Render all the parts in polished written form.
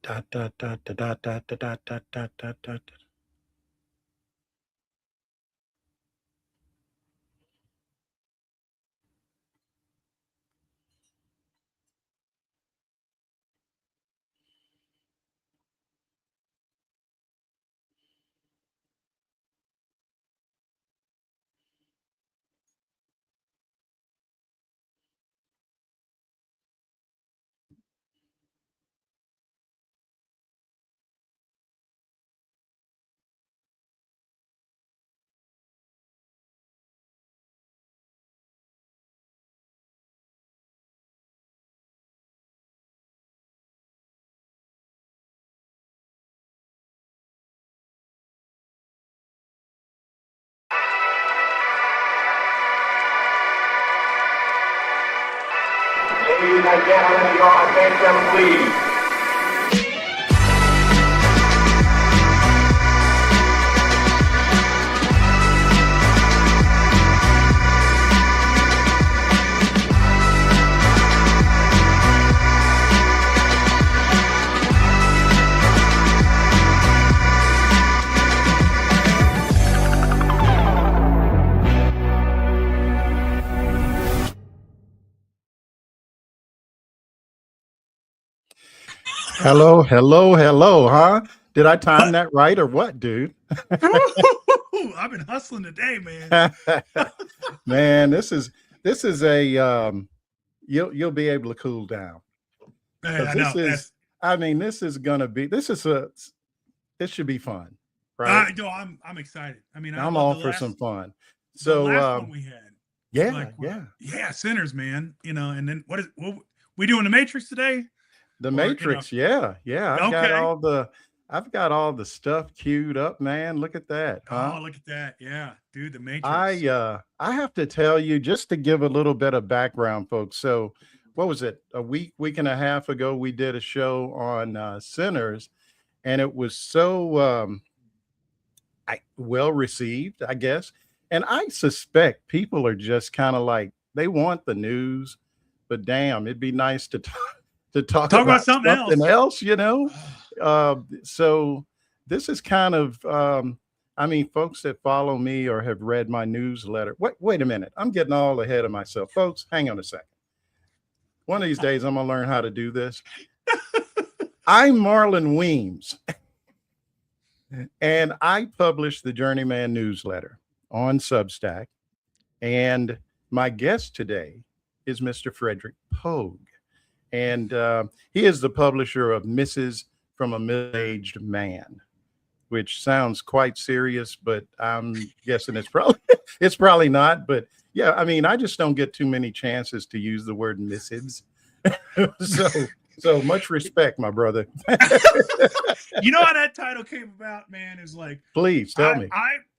Da, da, da, da, da, da, da, da, da, da, da, da. Ladies and gentlemen, your attention, please. Hello, hello, hello, huh? Did I time that right or what, dude? I've been hustling today, man. Man, this is a you'll be able to cool down. Man, I know. This is gonna be this should be fun, right? right? I'm excited. I mean, I'm all for some fun. So the last one we had, yeah, Sinners, man. You know, and then what we doing the Matrix today? The Matrix, yeah. I've got all the stuff queued up, man. Look at that. Huh? Oh, look at that. Yeah, dude, the Matrix. I have to tell you, just to give a little bit of background, folks. So what was it? A week and a half ago, we did a show on Sinners, and it was so well received, I guess. And I suspect people are just kind of like, they want the news, but damn, it'd be nice to talk about something else, you know? So this is kind of, folks that follow me or have read my newsletter. Wait a minute. I'm getting all ahead of myself. Folks, hang on a second. One of these days, I'm going to learn how to do this. I'm Marlon Weems, and I publish the Journeyman newsletter on Substack. And my guest today is Mr. Frederick Pogue. And he is the publisher of Mrs. from a Middle-Aged Man, which sounds quite serious, but I'm guessing it's probably not. But yeah, I mean, I just don't get too many chances to use the word Mrs. so much respect, my brother. You know how that title came about, man? Is like, please tell me.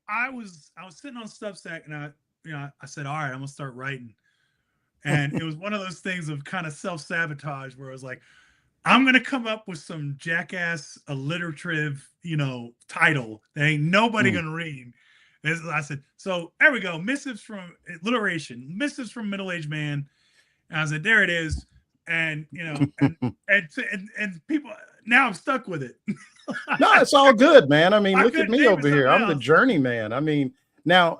I was sitting on Substack, and I said, all right, I'm gonna start writing. And it was one of those things of kind of self-sabotage where I was like, I'm going to come up with some jackass alliterative, title that ain't nobody going to read. And I said, so there we go. Missives from alliteration, missives from middle-aged man. And I said, there it is. And, and people, now I'm stuck with it. No, it's all good, man. I mean, look at me over here. I'm the journeyman. I mean, now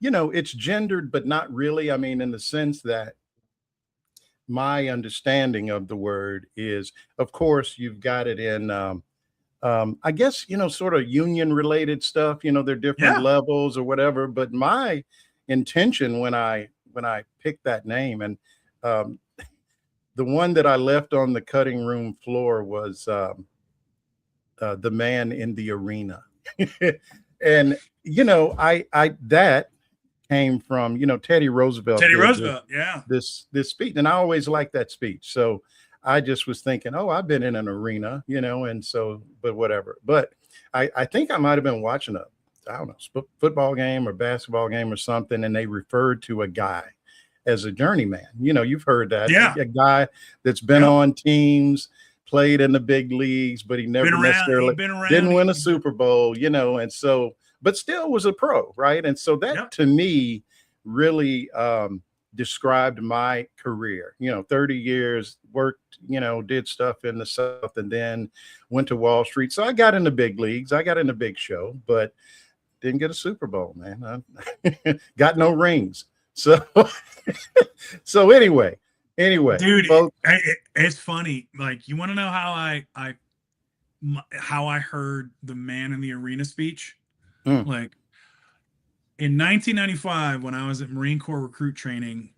it's gendered, but not really. I mean, in the sense that my understanding of the word is, of course, you've got it in, I guess, sort of union related stuff, they're different levels or whatever. But my intention when I picked that name, and the one that I left on the cutting room floor was the man in the arena. And, that came from, Teddy Roosevelt. This speech. And I always liked that speech. So I just was thinking, I've been in an arena, and so, but whatever. But I think I might have been watching football game or basketball game or something, and they referred to a guy as a journeyman. You've heard that. Yeah. A guy that's been on teams, played in the big leagues, but he never necessarily didn't win a Super Bowl, and so, but still was a pro, right? And so that to me really described my career. 30 years worked, did stuff in the South, and then went to Wall Street. So I got in the big leagues. I got in the big show, but didn't get a Super Bowl, man. I got no rings. So, so anyway, dude, folks, it's funny. Like, you want to know how I heard the Man in the Arena speech? Like, in 1995, when I was at Marine Corps recruit training,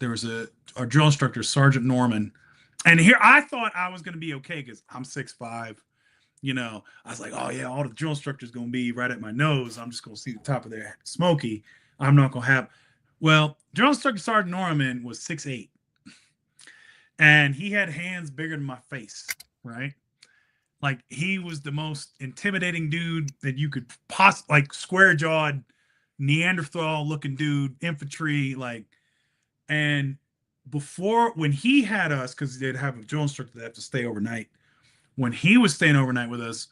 there was our drill instructor, Sergeant Norman. And here I thought I was going to be okay because I'm 6'5". I was like, oh yeah, all the drill instructors going to be right at my nose. I'm just going to see the top of their smoky. I'm not going to have. Well, drill instructor Sergeant Norman was 6'8". And he had hands bigger than my face, right? Like, he was the most intimidating dude that you could possibly, like, square-jawed, Neanderthal-looking dude, infantry, like. And when he had us, because they'd have a drill instructor that have to stay overnight. When he was staying overnight with us,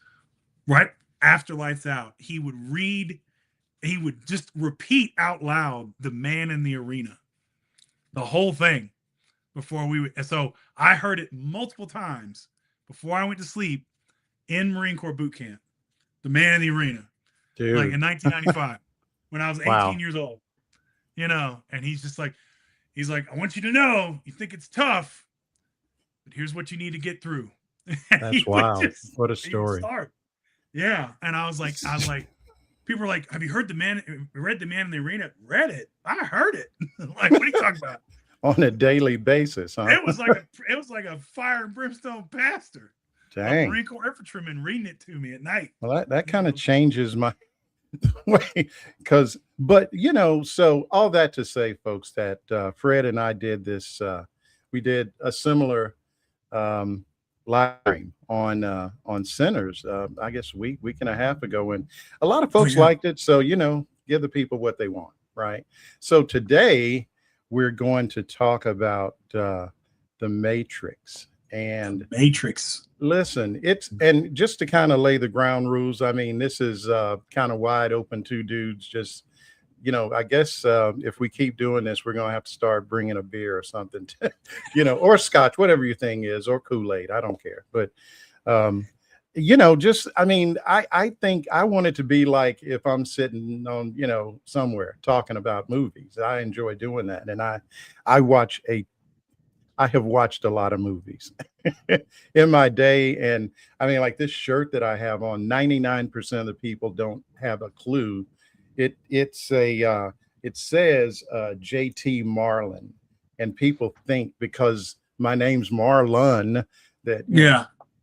right after lights out, he would just repeat out loud the Man in the Arena, the whole thing before we would. And so I heard it multiple times before I went to sleep in Marine Corps boot camp, the Man in the Arena, dude. like in 1995, when I was 18 Wow. years old, and he's like, I want you to know, you think it's tough, but here's what you need to get through. That's wow. What a story. Yeah. And I was like, people were like, have you read the Man in the Arena? Read it. I heard it. Like, what are you talking about? On a daily basis, huh? It was like a fire and brimstone pastor. Dang. A Marine Corps infantryman reading it to me at night. Well, that kind of changes my way, but so all that to say, folks, that Fred and I did this. We did a similar live stream on Sinners, I guess a week and a half ago, and a lot of folks liked it. So give the people what they want, right? So today we're going to talk about the Matrix. And Matrix. Listen, and just to kind of lay the ground rules, I mean, this is kind of wide open, two dudes. Just, I guess if we keep doing this, we're going to have to start bringing a beer or something, or scotch, whatever your thing is, or Kool-Aid. I don't care. But, just, I mean, I think I want it to be like if I'm sitting on, somewhere talking about movies. I enjoy doing that. And I have watched a lot of movies in my day. And I mean, like this shirt that I have on, 99% of the people don't have a clue. It says JT Marlon, and people think because my name's Marlon that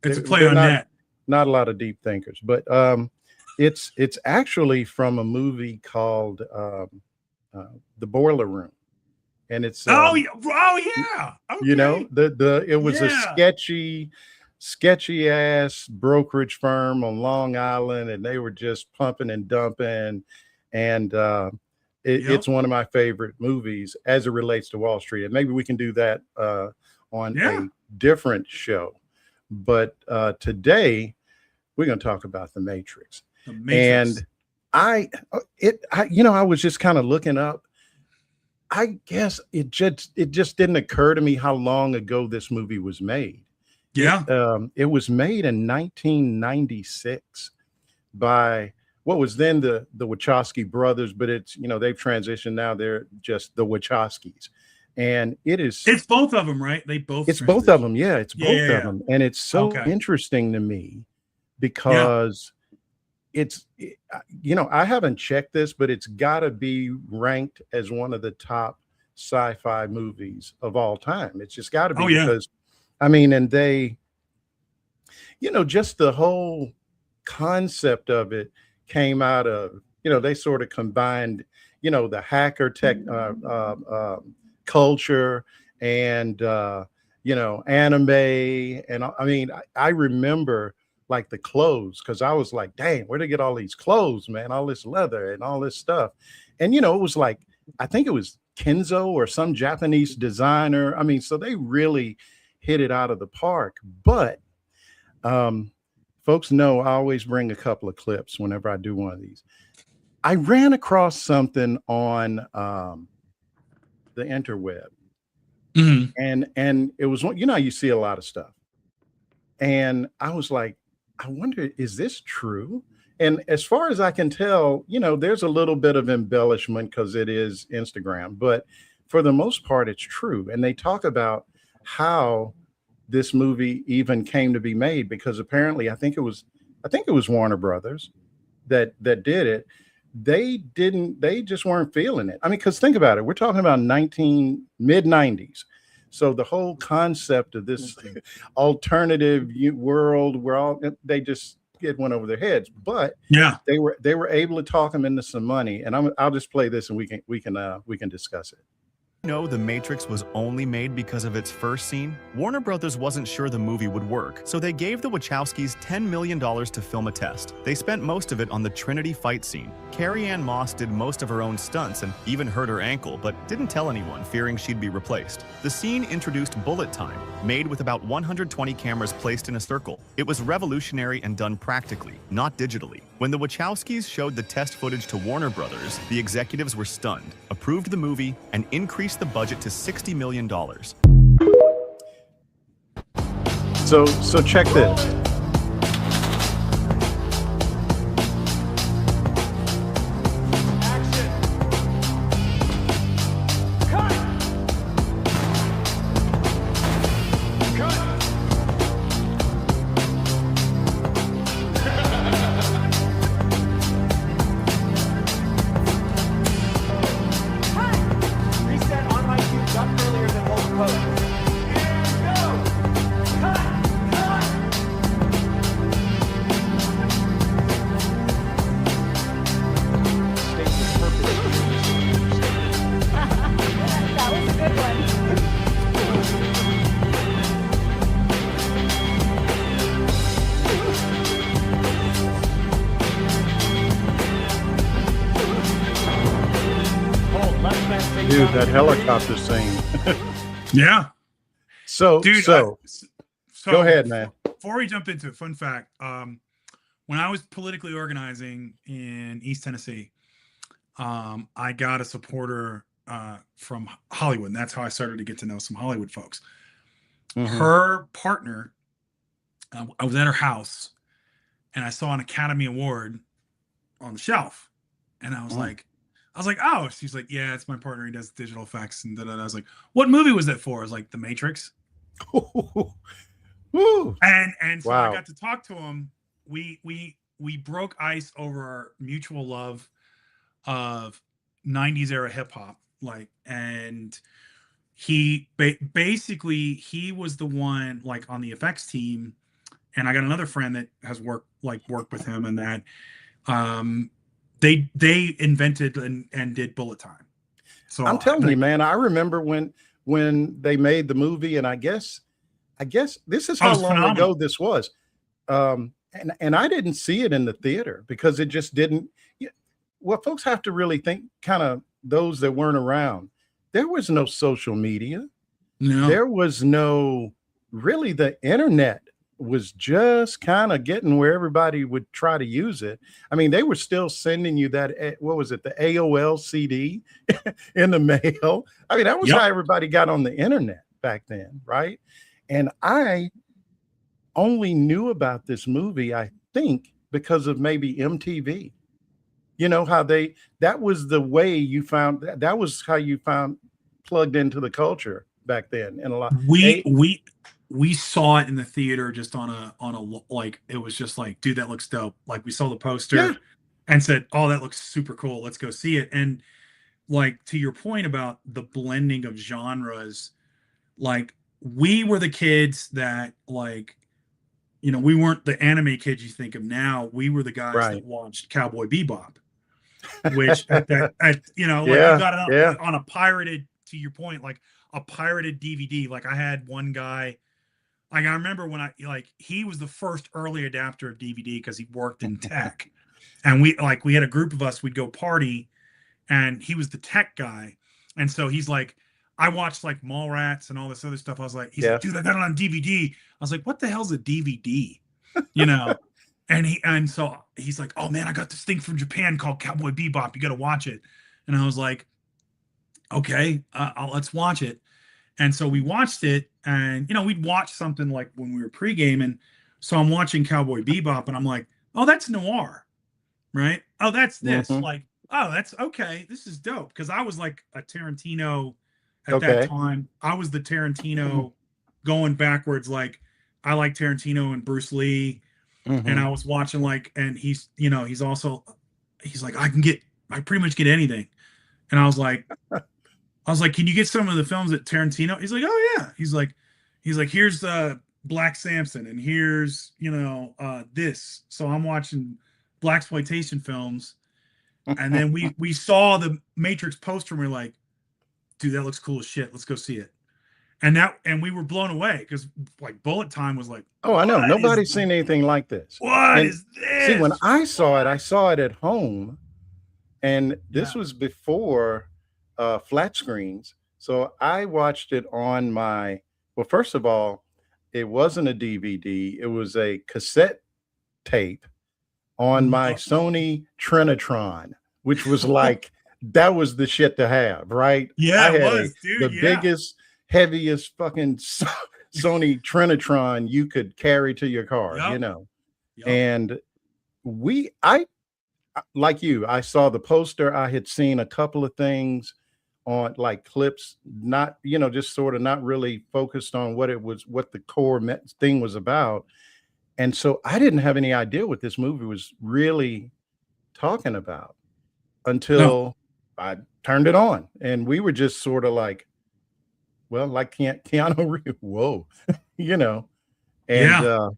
it's a play on that. Not a lot of deep thinkers, but it's actually from a movie called The Boiler Room. And it's okay. It was a sketchy ass brokerage firm on Long Island, and they were just pumping and dumping, and it's one of my favorite movies as it relates to Wall Street. And maybe we can do that on a different show, but today we're going to talk about the Matrix. And I was just kind of looking up. I guess it just didn't occur to me how long ago this movie was made. Yeah. It was made in 1996 by what was then the Wachowski brothers, but it's, they've transitioned now. They're just the Wachowskis. And it's both of them, right? It's both of them. Yeah. It's both of them. And it's so interesting to me because I haven't checked this, but it's got to be ranked as one of the top sci-fi movies of all time. It's just got to be because, I mean, and they, just the whole concept of it came out of, they sort of combined, the hacker tech culture and, anime. And I mean, I remember like the clothes, because I was like, dang, where'd they get all these clothes, man? All this leather and all this stuff. And, it was like, I think it was Kenzo or some Japanese designer. I mean, so they really hit it out of the park. But folks know I always bring a couple of clips whenever I do one of these. I ran across something on the interweb. Mhm. And it was, you know, you see a lot of stuff. And I was like, I wonder, is this true? And as far as I can tell, you know, there's a little bit of embellishment because it is Instagram, but for the most part, it's true. And they talk about how this movie even came to be made, because apparently I think it was Warner Brothers that did it. They just weren't feeling it. I mean, because think about it, we're talking about mid 90s. So the whole concept of this alternative world, it went over their heads. But Yeah. they were able to talk them into some money. And I'll just play this and we can discuss it. Know The Matrix was only made because of its first scene? Warner Brothers wasn't sure the movie would work, so they gave the Wachowskis $10 million to film a test. They spent most of it on the Trinity fight scene. Carrie-Anne Moss did most of her own stunts and even hurt her ankle, but didn't tell anyone, fearing she'd be replaced. The scene introduced bullet time, made with about 120 cameras placed in a circle. It was revolutionary and done practically, not digitally. When the Wachowskis showed the test footage to Warner Brothers, the executives were stunned, approved the movie, and increased the budget to $60 million. So check this. Dude, that helicopter scene. Yeah. So, Dude, so go ahead, man. Before we jump into it, fun fact. When I was politically organizing in East Tennessee, I got a supporter from Hollywood. And that's how I started to get to know some Hollywood folks. Mhm. Her partner, I was at her house and I saw an Academy Award on the shelf. And I was like, oh, she's like, yeah, it's my partner. He does digital effects. And I was like, what movie was that for? I was like, The Matrix. Woo. And so Wow. I got to talk to him. We broke ice over our mutual love of 90s era hip hop. Like, and he basically, he was the one like on the effects team. And I got another friend that has worked with him, and that they invented and did bullet time. So I'm telling you, man, I remember when they made the movie, and I guess this is how long ago this was. And I didn't see it in the theater because it just didn't. What folks have to really think, kind of those that weren't around, there was no social media. No. There was no, really, the internet was just kind of getting where everybody would try to use it. I mean, they were still sending you that, what was it, the AOL CD in the mail. I mean, that was how everybody got on the internet back then, right? And I only knew about this movie, I think, because of maybe MTV. You know how that was the way you found, that was how you found plugged into the culture back then. And a lot we saw it in the theater just on a like, it was just like, dude, that looks dope. Like, we saw the poster and said, oh, that looks super cool, let's go see it. And like, to your point about the blending of genres, like, we were the kids that, like, you know, we weren't the anime kids you think of now. We were the guys that watched Cowboy Bebop, which you know, like, you got it on a pirated, to your point, like a pirated DVD. Like, I had one guy, like, I remember when he was the first early adapter of DVD because he worked in tech. And we had a group of us, we'd go party, and he was the tech guy. And so he's like, I watched like Mallrats and all this other stuff. I was like, he's like, dude, I got it on DVD. I was like, what the hell's a DVD? You know? and so he's like, oh man, I got this thing from Japan called Cowboy Bebop. You got to watch it. And I was like, okay, let's watch it. And so we watched it, and we'd watch something like when we were pre-gaming. So I'm watching Cowboy Bebop, and I'm like, oh, that's noir, right? Oh, that's this. Mhm. Like, oh, that's okay. This is dope. Because I was like a Tarantino at that Okay. time. I was the Tarantino going backwards. Like, I like Tarantino and Bruce Lee, and Mhm. I was watching and he's also, he's like, I pretty much get anything. And I was like, can you get some of the films at Tarantino? He's like, oh yeah. He's like, here's Black Samson, and here's this. So I'm watching blaxploitation films, and then we saw the Matrix poster, and we're like, dude, that looks cool as shit. Let's go see it. And we were blown away because like Bullet Time was like, Oh, I know. Nobody's seen anything like this. what And is see, when this? I saw it at home, and this Yeah. was before flat screens. So I watched it on well, first of all, it wasn't a DVD, it was a cassette tape on my No. Sony Trinitron, which was like, that was the shit to have, right? Yeah, I it had was, dude. the Yeah. biggest, heaviest fucking Sony Trinitron you could carry to your car, Yep. Yep. And I like you, I saw the poster. I had seen a couple of things on like clips, not, just sort of not really focused on what the core thing was about. And so I didn't have any idea what this movie was really talking about No. until I turned it on. And we were just sort of like, well, like Keanu Reeves, whoa, And Yeah.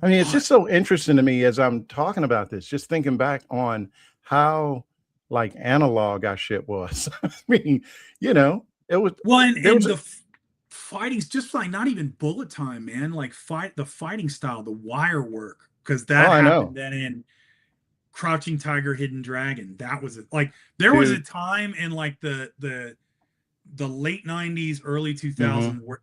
I mean, it's just so interesting to me as I'm talking about this, just thinking back on how like analog our shit was. I mean, it was Well, there and was the fighting's just like not even Bullet Time, man. Like the fighting style, the wire work, because oh, that I happened know, then in Crouching Tiger, Hidden Dragon. That was it. Like there was a dude. time in like the late 90s, early Hmm. 2000s where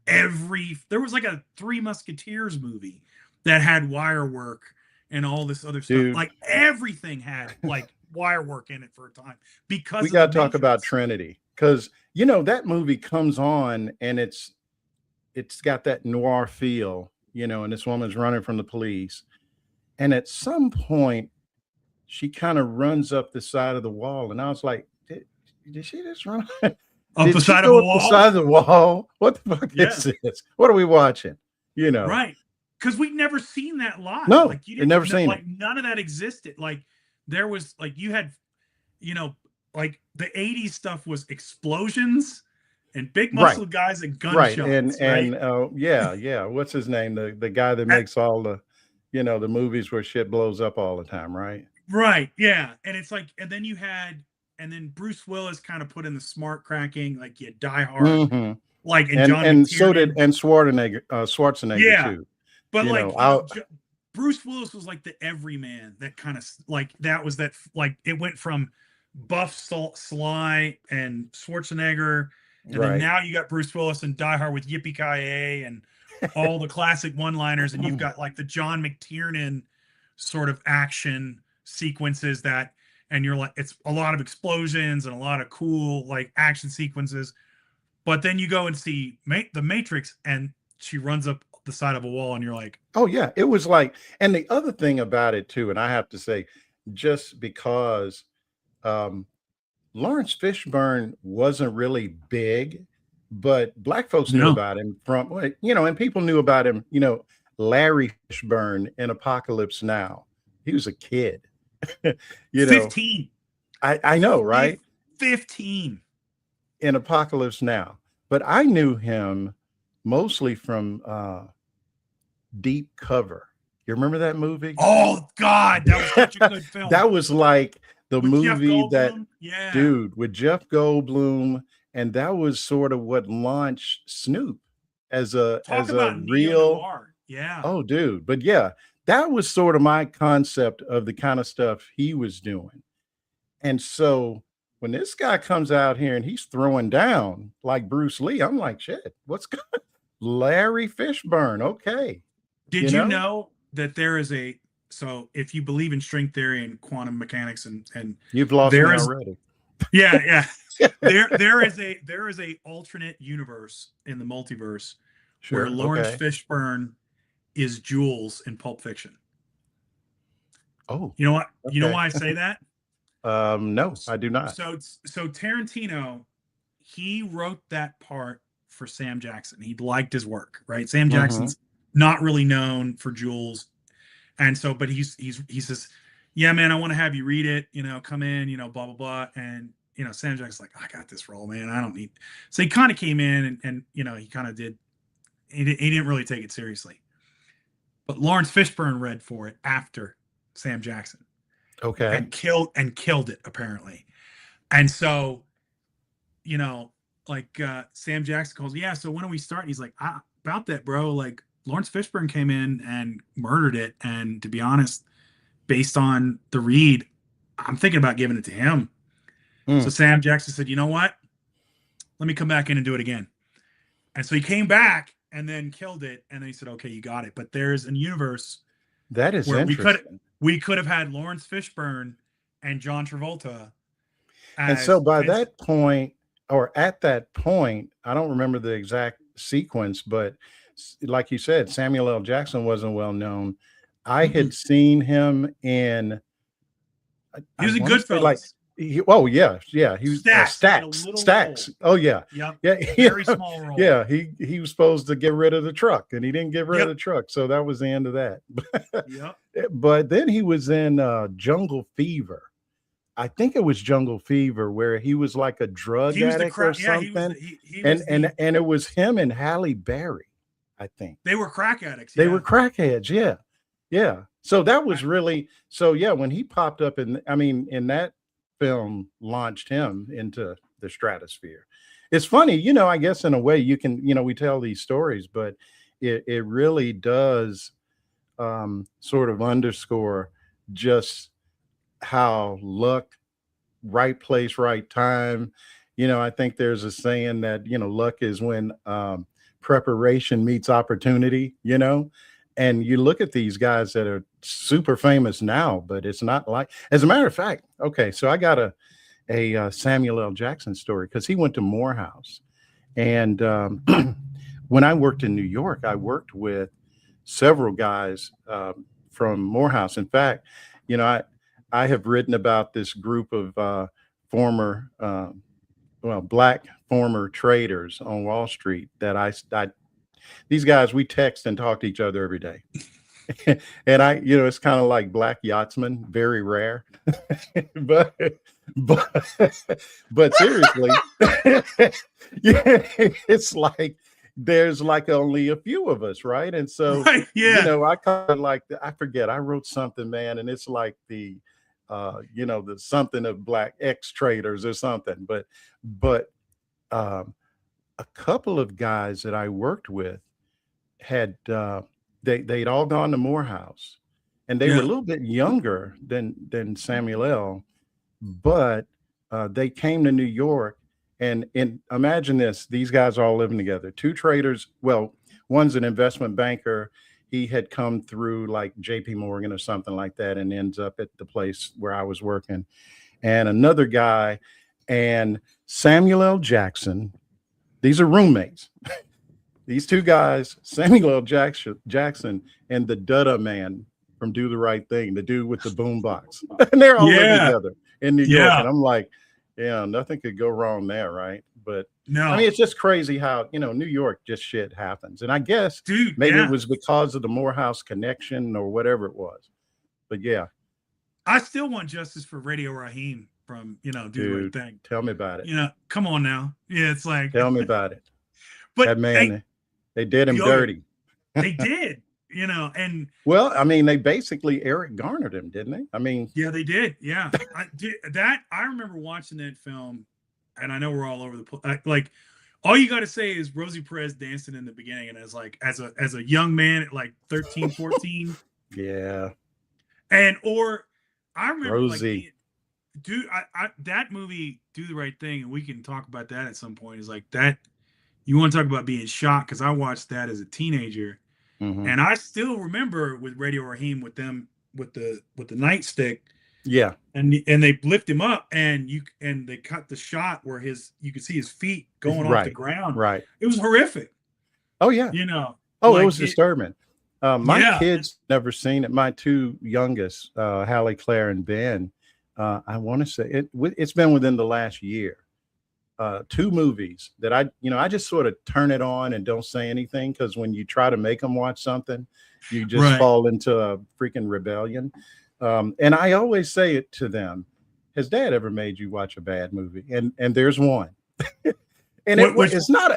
there was like a Three Musketeers movie that had wire work and all this other stuff. Dude, Like everything had like wire work in it for a time we because of got the to talk about Matrix. Trinity because that movie comes on and it's got that noir feel, and this woman's running from the police, and at some point she kind of runs up the side of the wall, and I was like, did she just run? Up the Did she side of go a up the wall. side of the wall? What the fuck Yeah. is this? What are we watching? Right. Because we'd never seen that live. No, Like you I'd didn't never know, seen like it. none of that existed. Like there was like you had, like the 80s stuff was explosions and big Right, muscle guys and right, and gunshots, right? and yeah. What's his name? The guy that At, makes all the movies where shit blows up all the time, right? right. Yeah. And it's like, and then Bruce Willis kind of put in the smart cracking, like you Die Hard, Hmm. like and John And so did McTiernan. Schwarzenegger Yeah. too. But You know, like, I'll Bruce Willis was like the everyman that kind of like that was that like it went from Buff Sly and Schwarzenegger, and then right. now you got Bruce Willis and Die Hard with Yippee Ki and all the classic one-liners, and you've got like the John McTiernan sort of action sequences and you're like it's a lot of explosions and a lot of cool like action sequences, but then you go and see the Matrix, and she runs up the side of a wall, and you're like, Oh yeah, it was like, and the other thing about it too, and I have to say, just because um, Lawrence Fishburne wasn't really big, but black folks knew no, about him from, well, and people knew about him. Larry Fishburne in Apocalypse Now. He was a kid. you know, 15. I know, right? 15. In Apocalypse Now, but I knew him mostly from Deep Cover. You remember that movie? Oh God, that was such a good film. That was like the with Jeff movie that, Goldblum. Yeah, dude, with Jeff Goldblum, and that was sort of what launched Snoop as a talk about neo real. noir. Yeah, Oh, dude, but yeah, that was sort of my concept of the kind of stuff he was doing. And so when this guy comes out here and he's throwing down like Bruce Lee, I'm like, shit, what's going? Larry Fishburne, okay, did you know that there is so if you believe in string theory and quantum mechanics and you've lost me there is already. yeah there is a alternate universe in the multiverse where Sure. Lawrence Okay. Fishburne is Jules in Pulp Fiction. Oh, You know what? You know okay. why I say that? No, I do not. So Tarantino, he wrote that part for Sam Jackson. He liked his work, right? Sam Hmm. Jackson's not really known for Jules, and so, but he says, "Yeah, man, I want to have you read it. You know, come in. You know, blah blah blah." And Sam Jackson's like, "I got this role, man. I don't need." So he kind of came in and he kind of did. He didn't really take it seriously. But Lawrence Fishburne read for it after Sam Jackson Okay. and killed it apparently. And so, like Sam Jackson calls, yeah. So when are we starting? He's like, about that, bro. Like Lawrence Fishburne came in and murdered it. And to be honest, based on the read, I'm thinking about giving it to him. So Sam Jackson said, you know what? Let me come back in and do it again. And so he came back and then killed it. And then he said, okay, you got it. But there's a universe That is where interesting. we could have had Lawrence Fishburne and John Travolta. And so by that point, or at that point, I don't remember the exact sequence, but like you said, Samuel L. Jackson wasn't well known. I had seen him in. He was a Goodfellas. He was Stacks. Oh yeah, yep. Yeah, very small role. Yeah, he was supposed to get rid of the truck, and he didn't get rid of the truck, so that was the end of that. Yep. But then he was in Jungle Fever. I think it was Jungle Fever, where he was like a drug addict or something, and it was him and Halle Berry. I think they were crack addicts. They were crackheads. Yeah. So that was really when he popped up in that film launched him into the stratosphere. It's funny, I guess in a way you can, we tell these stories, but it really does sort of underscore just how luck, right place, right time. I think there's a saying that, luck is when preparation meets opportunity, and you look at these guys that are super famous now, but it's not like, as a matter of fact, okay, so I got a Samuel L. Jackson story because he went to Morehouse. And when I worked in New York, I worked with several guys from Morehouse. In fact, I have written about this group of former, black former traders on Wall Street that these guys, we text and talk to each other every day. And it's kind of like black yachtsmen, very rare. but seriously, it's like there's like only a few of us, right? And so I kind of like I forget, I wrote something, man, and it's like the the something of black ex traders or something. But a couple of guys that I worked with had they'd all gone to Morehouse, and they were a little bit younger than Samuel L., but they came to New York, and imagine this: these guys are all living together. Two traders. Well, one's an investment banker. He had come through like J.P. Morgan or something like that, and ends up at the place where I was working. And another guy, and Samuel L. Jackson. These are roommates. These two guys, Samuel L. Jackson and the Dutta man from Do the Right Thing, the dude with the boombox. And they're all living together in New York. And I'm like, nothing could go wrong there, right? But no, I mean, it's just crazy how, New York, just shit happens. And I guess maybe it was because of the Morehouse connection or whatever it was. But yeah. I still want justice for Radio Raheem from, Do the Right Thing. Tell me about it. Come on now. Yeah, it's like. Tell me about it. But that man, they did him dirty. They did, and. Well, I mean, they basically Eric Garnered him, didn't they? I mean. Yeah, they did. Yeah. I remember watching that film, and I know we're all over the place. Like, all you got to say is Rosie Perez dancing in the beginning, and as a young man at like 13, 14. Yeah. Or I remember Rosie. Dude, that movie, Do the Right Thing, and we can talk about that at some point, is like that. You want to talk about being shocked, because I watched that as a teenager, and I still remember with Radio Raheem with them with the nightstick, Yeah. And they lift him up, and they cut the shot where you could see his feet going off the ground. Right. It was horrific. Oh yeah. Oh, it was disturbing. My Yeah. kids never seen it. My two youngest, Hallie, Claire, and Ben. I want to say it's been within the last year. Two movies that I just sort of turn it on and don't say anything, because when you try to make them watch something, you just Right. fall into a freaking rebellion. And I always say it to them: has Dad ever made you watch a bad movie? And there's one. And it's not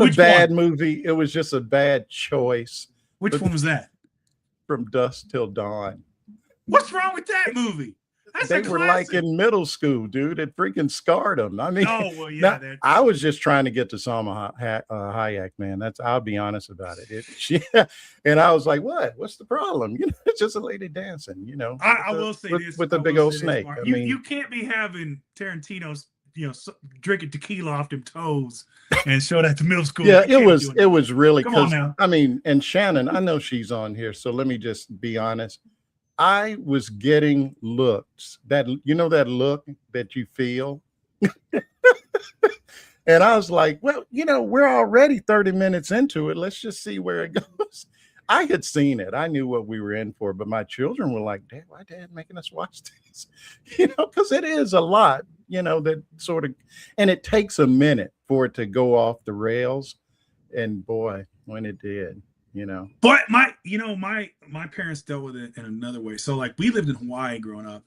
a bad movie. It was just a bad choice. Which one was that? From Dusk Till Dawn. What's wrong with that movie? They were like in middle school, dude. It freaking scarred them. I mean, oh well, yeah. I was just trying to get to Salma Hayek, man. I'll be honest about it. And I was like, what's the problem? It's just a lady dancing. I will say this with the big old snake. I mean, you can't be having Tarantino's, drinking tequila off them toes and show that to middle school. Yeah, it was really. Come on now. I mean, and Shannon, I know she's on here, so let me just be honest. I was getting looks that look that you feel. And I was like, well, we're already 30 minutes into it. Let's just see where it goes. I had seen it. I knew what we were in for, but my children were like, Dad, why Dad making us watch this? Because it is a lot, that sort of, and it takes a minute for it to go off the rails. And boy, when it did. But my parents dealt with it in another way. So like we lived in Hawaii growing up,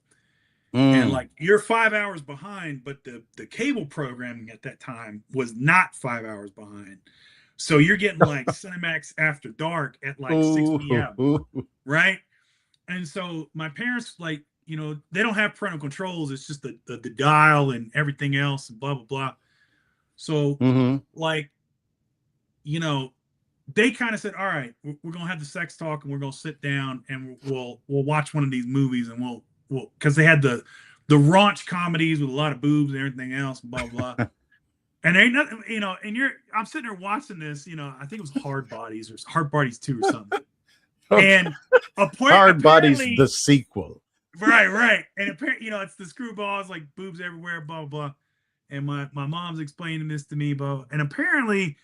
and like you're 5 hours behind, but the cable programming at that time was not 5 hours behind. So you're getting like Cinemax After Dark at like 6 p.m. Right? And so my parents, like, they don't have parental controls. It's just the dial and everything else and blah, blah, blah. So like, they kind of said, all right, we're going to have the sex talk, and we're going to sit down and we'll watch one of these movies, and we'll because they had the raunch comedies with a lot of boobs and everything else, blah, blah. And ain't nothing, and I'm sitting there watching this, I think it was Hard Bodies or Hard Bodies 2 or something. And Hard Bodies, the sequel. Right. And apparently, it's the screwballs, like boobs everywhere, blah, blah, blah. And my mom's explaining this to me, blah. And apparently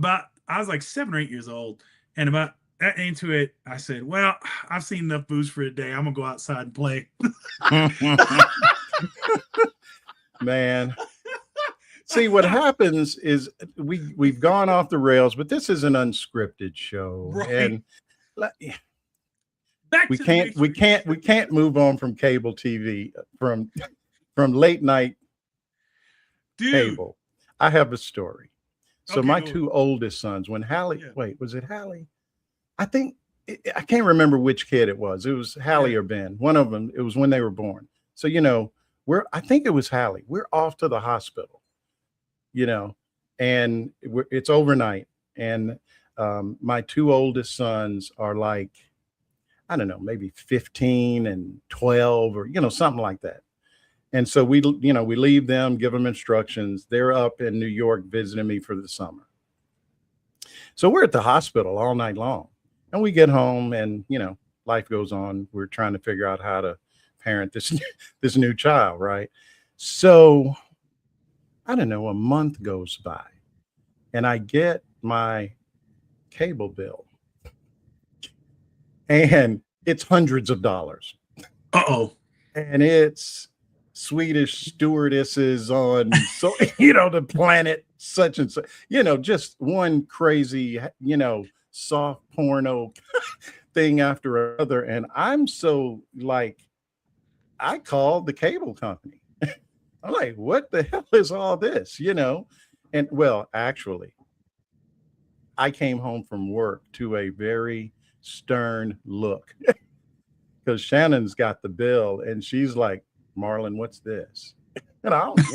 I was like 7 or 8 years old, and about that into it, I said, well, I've seen enough boobs for a day. I'm gonna go outside and play. Man. See, what happens is we've gone off the rails, but this is an unscripted show. Right. And we can't move on from cable TV, from late night cable. I have a story. So my two oldest sons, when Hallie, wait, was it Hallie? I think, I can't remember which kid it was. It was Hallie or Ben. One of them, it was when they were born. So, I think it was Hallie. We're off to the hospital, and it's overnight. And my two oldest sons are like, I don't know, maybe 15 and 12 or, something like that. And so we leave them, give them instructions. They're up in New York visiting me for the summer. So we're at the hospital all night long, and we get home, and, life goes on. We're trying to figure out how to parent this new child. Right. So I don't know, a month goes by, and I get my cable bill, and it's hundreds of dollars. And it's Swedish stewardesses on, the planet such and such, just one crazy, soft porno thing after another. And I'm so like, I called the cable company. I'm like, what the hell is all this, And well, actually, I came home from work to a very stern look, because Shannon's got the bill, and she's like, Marlon, what's this? And I don't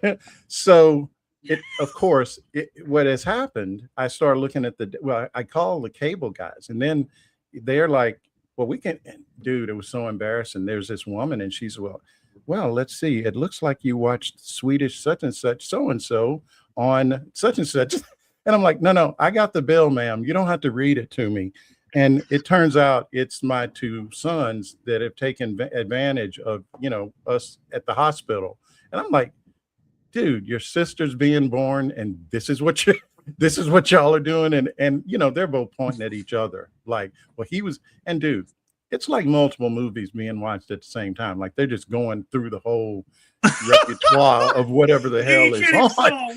know. So of course, what has happened, I started looking at I call the cable guys, and then they're like, well, we can, dude, it was so embarrassing. There's this woman, and she's, well, let's see. It looks like you watched Swedish such and such, so-and-so on such and such. And I'm like, no, I got the bill, ma'am. You don't have to read it to me. And it turns out it's my two sons that have taken advantage of, us at the hospital. And I'm like, dude, your sister's being born, and this is what y'all are doing. And they're both pointing at each other. Like, well, and dude, it's like multiple movies being watched at the same time. Like they're just going through the whole repertoire of whatever the hell is on.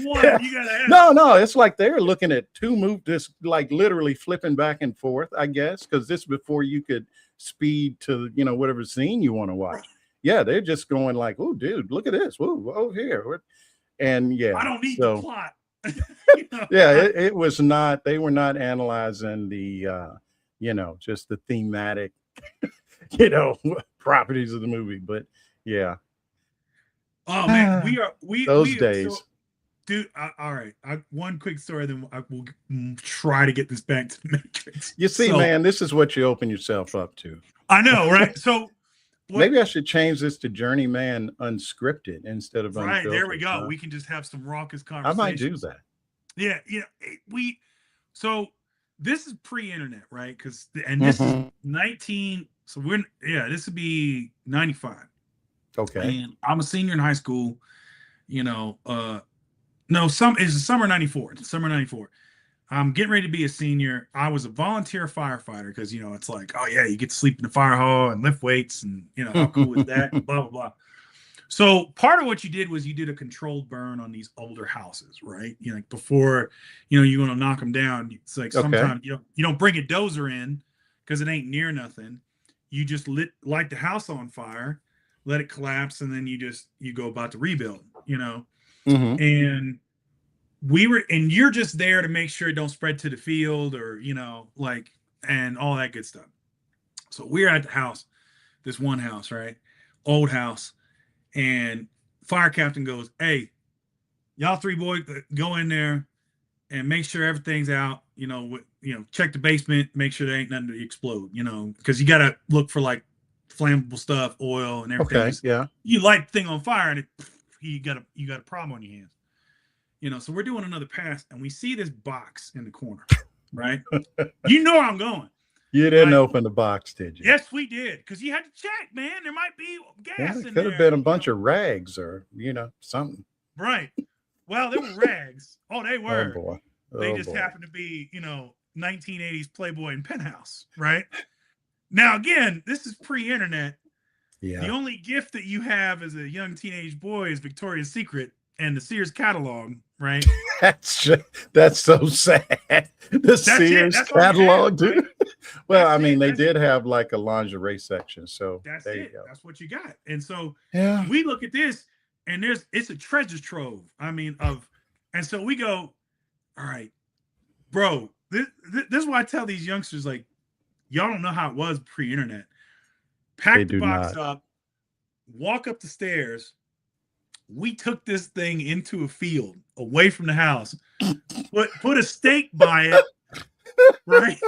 One. You gotta have no, it's like they're looking at two movies, like literally flipping back and forth, I guess, because this is before you could speed to whatever scene you want to watch. Yeah, they're just going like, oh, dude, look at this. Whoa, here. And yeah, I don't need the plot. Yeah, it was not. They were not analyzing the just the thematic properties of the movie. But yeah. Oh man, those days. So, dude, all right. One quick story, then I will try to get this back to the Matrix. You see, man, this is what you open yourself up to. I know, right? So maybe I should change this to Journeyman Unscripted instead of Unfiltered. Right, there we go. Huh? We can just have some raucous conversation. I might do that. Yeah, so this is pre-internet, right? Because this is 19. So this would be 95. Okay. And I'm a senior in high school. No, it's the summer 94. It's summer 94. I'm getting ready to be a senior. I was a volunteer firefighter because it's like, oh yeah, you get to sleep in the fire hall and lift weights, and how cool is that? And blah blah blah. So part of what you did was you did a controlled burn on these older houses, right? Like before, you're going to knock them down. It's like sometimes you don't bring a dozer in because it ain't near nothing. You just light the house on fire, let it collapse, and then you go about to rebuild. And and you're just there to make sure it don't spread to the field or and all that good stuff. So we're at the house, this one house, right? Old house. And fire captain goes, hey, y'all three boys, go in there and make sure everything's out. Check the basement, make sure there ain't nothing to explode. Because you gotta look for like flammable stuff, oil, and everything. Okay, yeah. You light the thing on fire, and you got a problem on your hands. So we're doing another pass, and we see this box in the corner, right? Where I'm going. You didn't open the box, did you? Yes, we did, because you had to check, man. There might be gas in there. Could have been a bunch of rags or something. Right. Well, there were rags. Oh, they were. Oh boy. They just happened to be, 1980s Playboy and Penthouse, right? Now, again, this is pre-internet. Yeah. The only gift that you have as a young teenage boy is Victoria's Secret and the Sears catalog, right? That's so sad. The Sears catalog, dude. Well, they did have like a lingerie section, so that's there it. you go. That's what you got. And so we look at this, and it's a treasure trove. And so we go, all right, bro. This is why I tell these youngsters, like, y'all don't know how it was pre-internet. Pack the box up, walk up the stairs. We took this thing into a field away from the house, put a stake by it, right?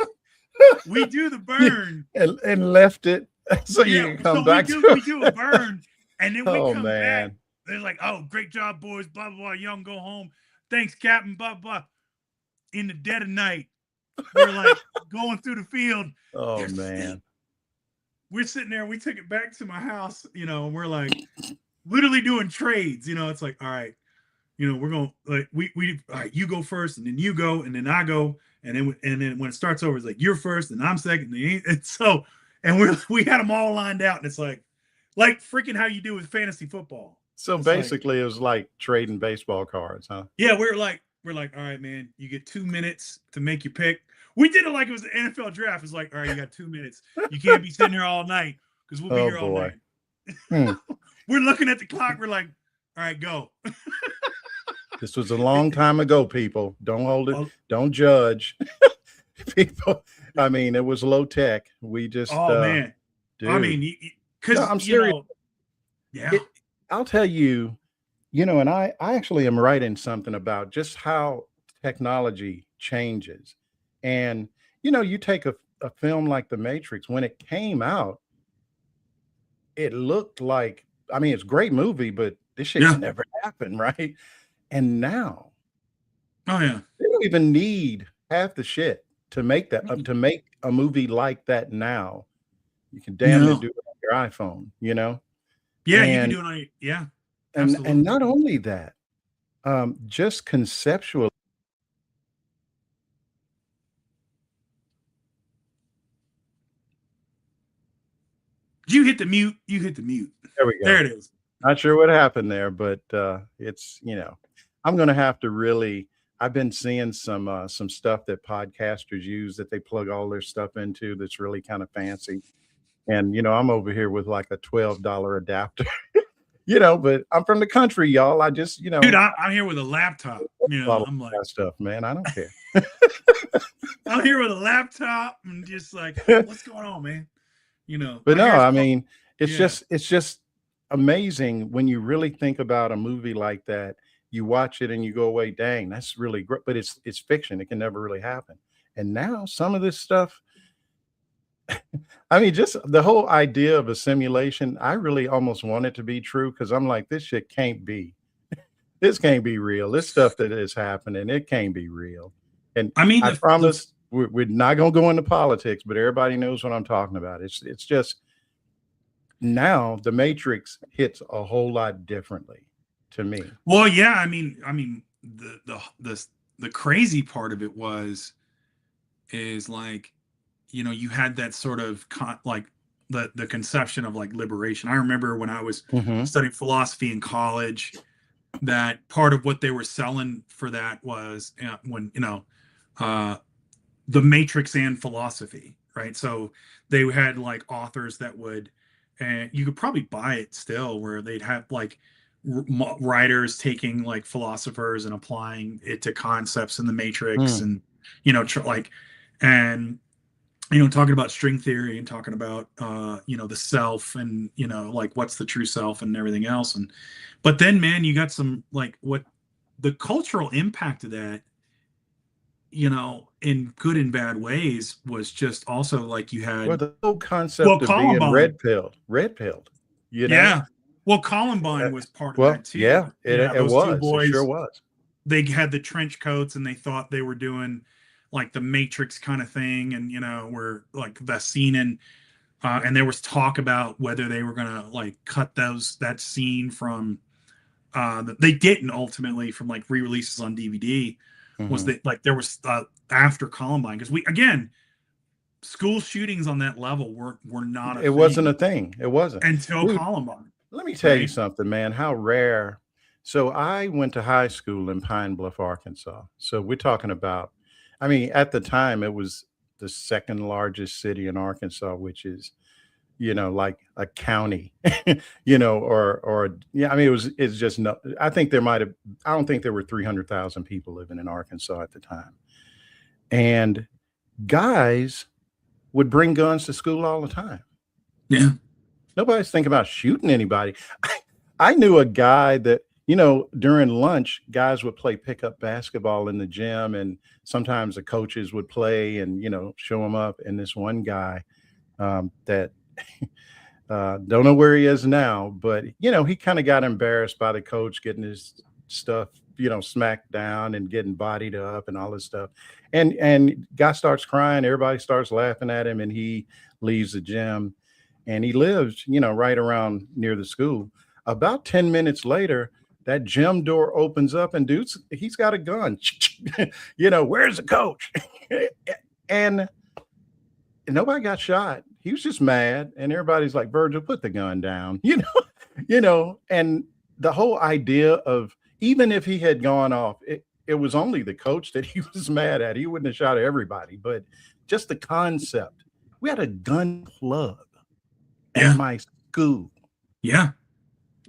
We do the burn and left it so you can come back. We do a burn, and then we come back. They're like, "Oh, great job, boys! Blah blah blah. Y'all go home. Thanks, Captain. Blah blah." In the dead of night, we're like going through the field. Oh man, we're sitting there. We took it back to my house, and we're like literally doing trades. It's like, all right, we're going like we all right, you go first, and then you go, and then I go. And then when it starts over, it's like you're first and I'm second. And we had them all lined out, and it's like freaking how you do with fantasy football. So it's basically, it was like trading baseball cards, huh? Yeah, we're like, all right, man, you get 2 minutes to make your pick. We did it like it was an NFL draft. It's like, all right, you got 2 minutes. You can't be sitting here all night because we'll be here all night. We're looking at the clock. We're like, all right, go. This was a long time ago, people. Don't hold it. Don't judge. People, it was low tech. We just, man. Dude. Because I'm serious. I'll tell you, and I actually am writing something about just how technology changes. And, you take a film like The Matrix, when it came out, it looked like, it's a great movie, but this shit never happened, right? And now, they don't even need half the shit to make that to make a movie like that now, you can damn near do it on your iPhone, you know? Yeah, you can do it on yeah. Absolutely. And not only that, just conceptual. You hit the mute. You hit the mute. There we go. There it is. Not sure what happened there, but it's, you know, I'm going to have to really, I've been seeing some stuff that podcasters use that they plug all their stuff into that's really kind of fancy. And, you know, I'm over here with like a $12 adapter, you know, but I'm from the country, y'all. I just, you know, dude, I'm here with a laptop. You know, I'm like, that stuff, man. I don't care. I'm here with a laptop and just like, what's going on, man? You know, but no, I mean, it's just amazing when you really think about a movie like that. You watch it and you go away, dang, that's really great. But it's fiction. It can never really happen. And now some of this stuff, I mean, just the whole idea of a simulation, I really almost want it to be true because I'm like, this shit can't be. This can't be real. This stuff that is happening, it can't be real. And I mean, I promise we're not going to go into politics, but everybody knows what I'm talking about. It's just now the Matrix hits a whole lot differently to me. Well, yeah, I mean, the crazy part of it is like, you know, you had that sort of like the conception of like liberation. I remember when I was studying philosophy in college, that part of what they were selling for that was when, you know, the Matrix and philosophy, right? So they had like authors that would, and you could probably buy it still, where they'd have like writers taking like philosophers and applying it to concepts in the Matrix, and you know, and you know, talking about string theory and talking about you know, the self, and you know, like what's the true self and everything else. And but then, man, you got some like what the cultural impact of that, you know, in good and bad ways, was just also like you had the whole concept of being red pilled, you know? Yeah. Well, Columbine was part of that too. Yeah, it was. Boys, it sure was. They had the trench coats and they thought they were doing like the Matrix kind of thing, and you know, were like the scene in and there was talk about whether they were gonna like cut that scene from they didn't ultimately, from like re-releases on DVD. Was that like there was after Columbine, because school shootings on that level were not it wasn't a thing. It wasn't until Columbine. Let me tell you something, man, how rare. So I went to high school in Pine Bluff, Arkansas. So we're talking about, I mean, at the time it was the second largest city in Arkansas, which is, you know, like a county, you know, or yeah, I mean, it's just no, I don't think there were 300,000 people living in Arkansas at the time. And guys would bring guns to school all the time. Yeah. Nobody's thinking about shooting anybody. I knew a guy that, you know, during lunch, guys would play pickup basketball in the gym, and sometimes the coaches would play and, you know, show them up. And this one guy that don't know where he is now, but, you know, he kind of got embarrassed by the coach getting his stuff, you know, smacked down and getting bodied up and all this stuff. And guy starts crying. Everybody starts laughing at him, and he leaves the gym. And he lives, you know, right around near the school. About 10 minutes later, that gym door opens up, and he's got a gun. You know, where's the coach? And nobody got shot. He was just mad. And everybody's like, Virgil, put the gun down. You know, and the whole idea of, even if he had gone off, it was only the coach that he was mad at. He wouldn't have shot everybody, but just the concept. We had a gun club at my school. Yeah.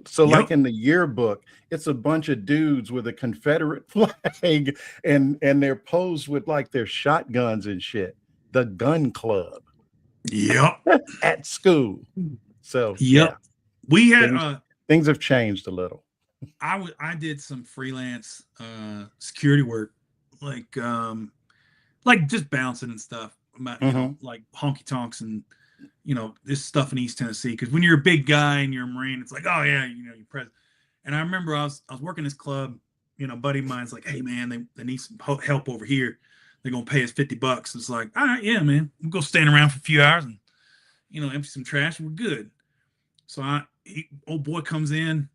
So like in the yearbook, it's a bunch of dudes with a Confederate flag and they're posed with like their shotguns and shit. The gun club. Yep. At school. So yeah. We had things have changed a little. I did some freelance security work, like just bouncing and stuff, you know, like honky tonks and, you know, this stuff in East Tennessee. Because when you're a big guy and you're a Marine, it's like, oh yeah, you know, you're present. And I remember I was working this club, you know, a buddy of mine's like, hey man, they need some help over here. they're gonna pay us $50. It's like, all right, yeah, man, we'll go stand around for a few hours and empty some trash and we're good. So old boy comes in,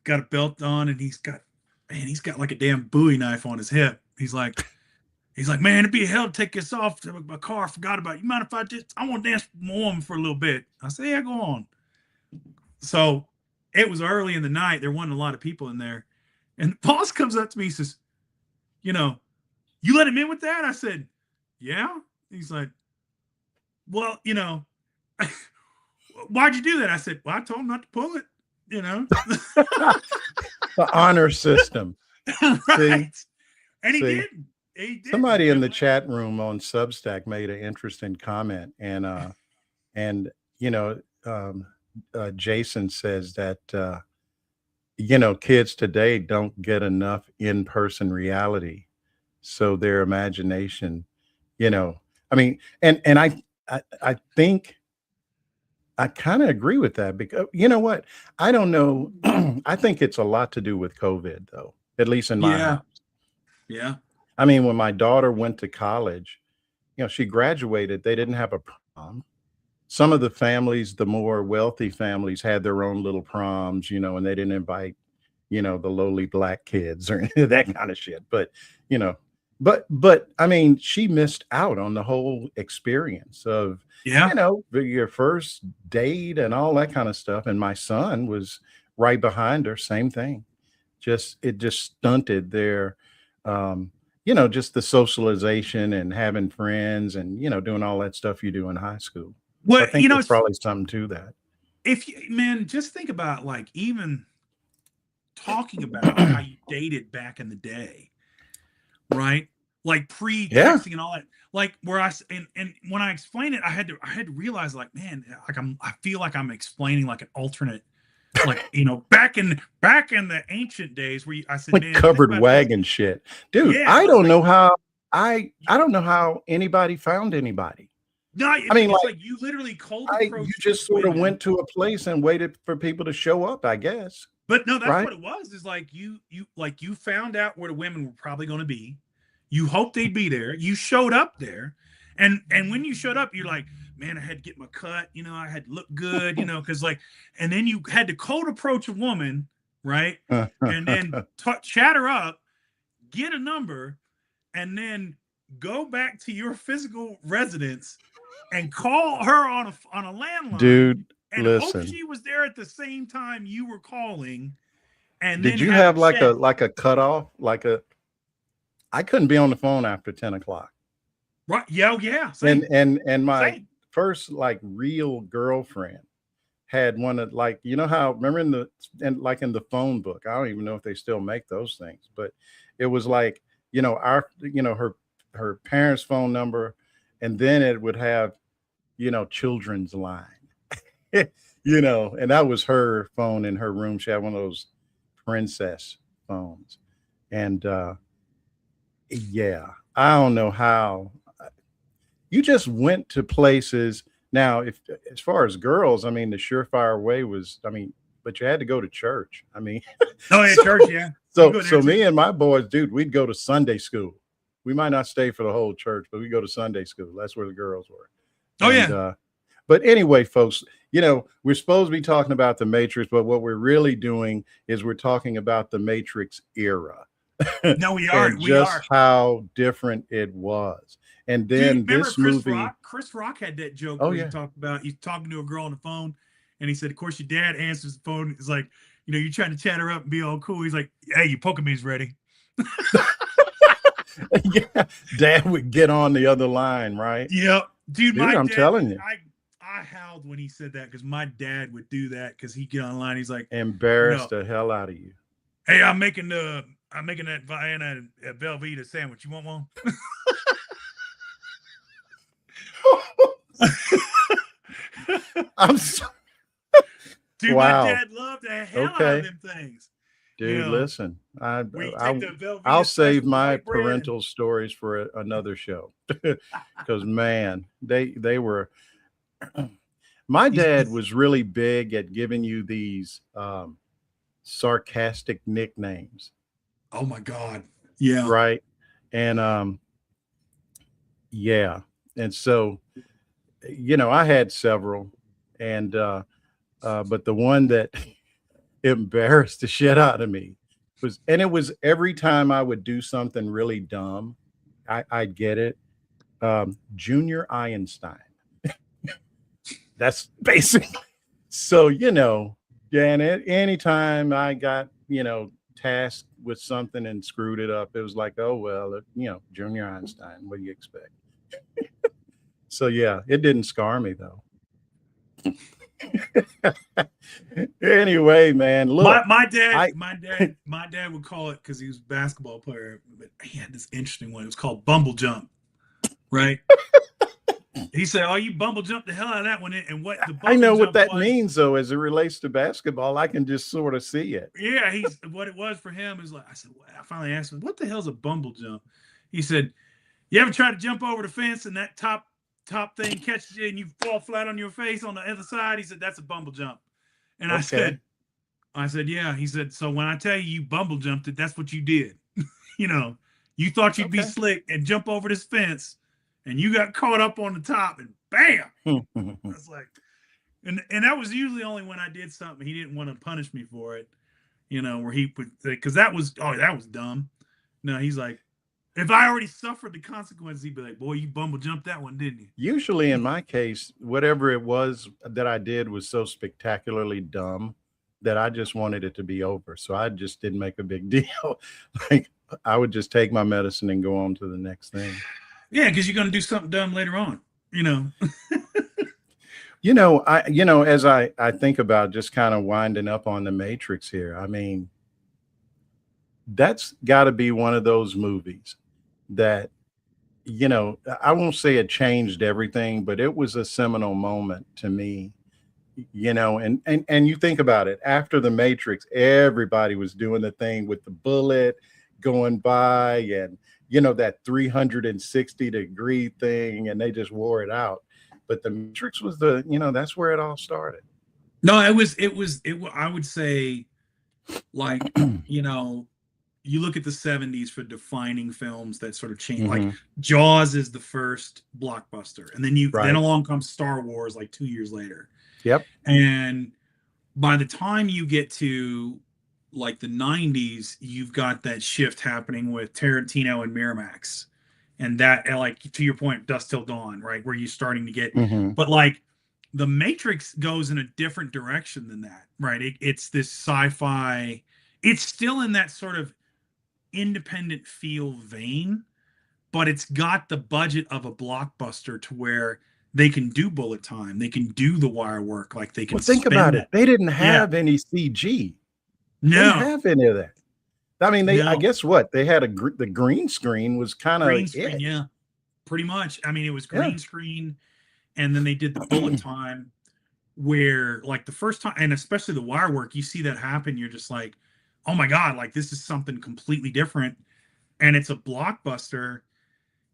got a belt on, and he's got like a damn Bowie knife on his hip. He's like, man, it'd be hell to take this off. My car, forgot about it. You mind if I want to dance with my woman for a little bit? I said, yeah, go on. So it was early in the night. There wasn't a lot of people in there. And the boss comes up to me, he says, you let him in with that? I said, yeah. He's like, well, why'd you do that? I said, well, I told him not to pull it, The honor system. right. See? And he See? did. He did. Somebody in the chat room on Substack made an interesting comment, and Jason says that kids today don't get enough in-person reality, so their imagination, I mean, and I think I kind of agree with that, because you know what? I don't know. I think it's a lot to do with COVID, though, at least in my house. Yeah. I mean, when my daughter went to college, she graduated, they didn't have a prom. Some of the families, the more wealthy families, had their own little proms, and they didn't invite, the lowly black kids or that kind of shit. But, but I mean, she missed out on the whole experience of, your first date and all that kind of stuff. And my son was right behind her, same thing. It just stunted their, just the socialization and having friends and, doing all that stuff you do in high school. Well, I think there's probably something to that. Just think about like even talking about how you dated back in the day, right? Like pre-texting and all that. Like where and when I explained it, I had to realize, like, man, like I feel like I'm explaining like an alternate, like, back in the ancient days where I said, like, man, covered wagon shit, dude. Yeah, I don't know how I don't know how anybody found anybody. No, I mean, it's like you literally cold approached. You just sort of went to a place and waited for people to show up, I guess. But no, that's what it was. Is like you found out where the women were probably going to be. You hoped they'd be there. You showed up there, and when you showed up, you're like, man, I had to get my cut. I had to look good. Because and then you had to cold approach a woman, right? And then chat her up, get a number, and then go back to your physical residence and call her on a landline, dude. And listen, hope she was there at the same time you were calling. And did you have like a cutoff? I couldn't be on the phone after 10 o'clock. Right. Yeah. Same. And my first like real girlfriend had one of, like, how, remember in the phone book, I don't even know if they still make those things, but it was like, her parents' phone number, and then it would have, children's line, and that was her phone in her room. She had one of those princess phones. And yeah, I don't know how you just went to places. Now, as far as girls, I mean, the surefire way was, but you had to go to church. Church, yeah. So me and my boys, dude, we'd go to Sunday school. We might not stay for the whole church, but we go to Sunday school. That's where the girls were. But anyway, folks, we're supposed to be talking about the Matrix, but what we're really doing is we're talking about the Matrix era. No, we are. And just how different it was. And then this movie, Chris Rock had that joke where he talked about, he's talking to a girl on the phone, and he said, of course, your dad answers the phone. It's like, you're trying to chat her up and be all cool. He's like, hey, your Pokemon's ready. Yeah, Dad would get on the other line, right? Yep. Dude, I'm telling you. I howled when he said that, because my dad would do that, because he'd get online. He's like, embarrassed the hell out of you. Hey, I'm making that Vienna Velveeta sandwich. You want one? I'm so... Dude, wow. My dad loved the hell out of them things. Dude, listen, I'll save my parental stories for another show, because man, they were. My dad was really big at giving you these sarcastic nicknames. Oh my God! Yeah, right. And yeah. And so, I had several, and but the one that embarrassed the shit out of me it was every time I would do something really dumb, I'd get it. Junior Einstein. That's basically so, and anytime I got, tasked with something and screwed it up, it was like, oh, well, Junior Einstein, what do you expect? So, yeah, it didn't scar me, though. Anyway, man, look, my dad would call it, because he was a basketball player, but he had this interesting one. It was called Bumble Jump, right? He said, "Oh, you bumble jumped the hell out of that one." And what the I know what that was, means, though, as it relates to basketball. I can just sort of see it. Yeah, what it was for him is like, I said, I finally asked him, "What the hell's a bumble jump?" He said, "You ever try to jump over the fence and that top thing catches you and you fall flat on your face on the other side?" He said, "That's a bumble jump." And Okay. I said, "Yeah." He said, "So when I tell you bumble jumped it, that's what you did. You thought you'd be slick and jump over this fence, and you got caught up on the top, and bam." I was like, and that was usually only when I did something he didn't want to punish me for it, where he put, because that was dumb. No, he's like, if I already suffered the consequences, he'd be like, "Boy, you bumble jumped that one, didn't you?" Usually, in my case, whatever it was that I did was so spectacularly dumb that I just wanted it to be over. So I just didn't make a big deal. Like, I would just take my medicine and go on to the next thing. Yeah, because you're going to do something dumb later on, As I think about just kind of winding up on the Matrix here, I mean, that's got to be one of those movies that, I won't say it changed everything, but it was a seminal moment to me, and you think about it, after the Matrix, everybody was doing the thing with the bullet going by and, that 360-degree thing, and they just wore it out. But the Matrix was that's where it all started. No, it was, I would say, like, you look at the 70s for defining films that sort of changed. Mm-hmm. Like Jaws is the first blockbuster, and then Right. then along comes Star Wars like 2 years later. Yep. And by the time you get to like the 90s, you've got that shift happening with Tarantino and Miramax, and that, like, to your point, Dusk Till Dawn, right, where you're starting to get, Mm-hmm. but like the Matrix goes in a different direction than that, right? It's this sci-fi. It's still in that sort of independent feel vein, but it's got the budget of a blockbuster to where they can do bullet time, they can do the wire work, like they can. Well, think about it. They didn't have any CG. No, they didn't have any of that. I mean, No. I guess what they had the green screen was kind of green screen, yeah, pretty much. I mean, it was green screen, and then they did the bullet time, where like the first time, and especially the wire work, you see that happen, you're just like, oh my God, like this is something completely different, and it's a blockbuster,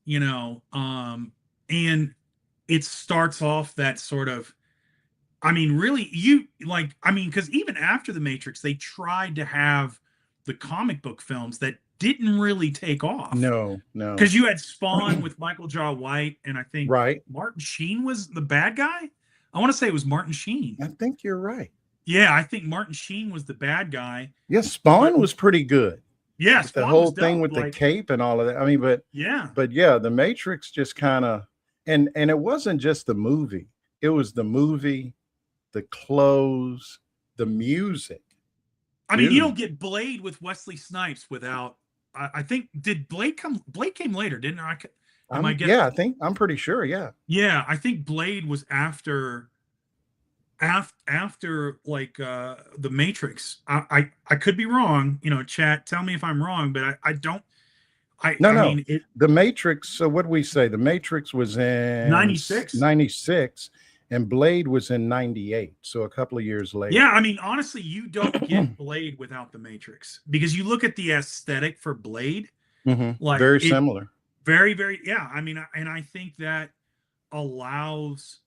and it starts off that sort of, I mean, really, because even after the Matrix, they tried to have the comic book films that didn't really take off. No. Because you had Spawn with Michael Jai White, and I think Martin Sheen was the bad guy. I want to say it was Martin Sheen. I think you're right. Yeah, I think Martin Sheen was the bad guy. Yes, Spawn was pretty good. Yeah, the whole thing with the cape and all of that. I mean, but yeah, the Matrix just kind of, and it wasn't just the movie. It was the movie, the clothes, the music. I mean, you don't get Blade with Wesley Snipes without. I think, did Blade come? Blade came later, didn't I? I'm pretty sure. Yeah. Yeah, I think Blade was after like the Matrix. I could be wrong. Chat, tell me if I'm wrong, but I don't. I mean, the Matrix. So what do we say? The Matrix was in 96, and Blade was in 98. So a couple of years later. Yeah, I mean, honestly, you don't get Blade without the Matrix, because you look at the aesthetic for Blade, like very similar. Very, very, yeah. I mean, and I think that allows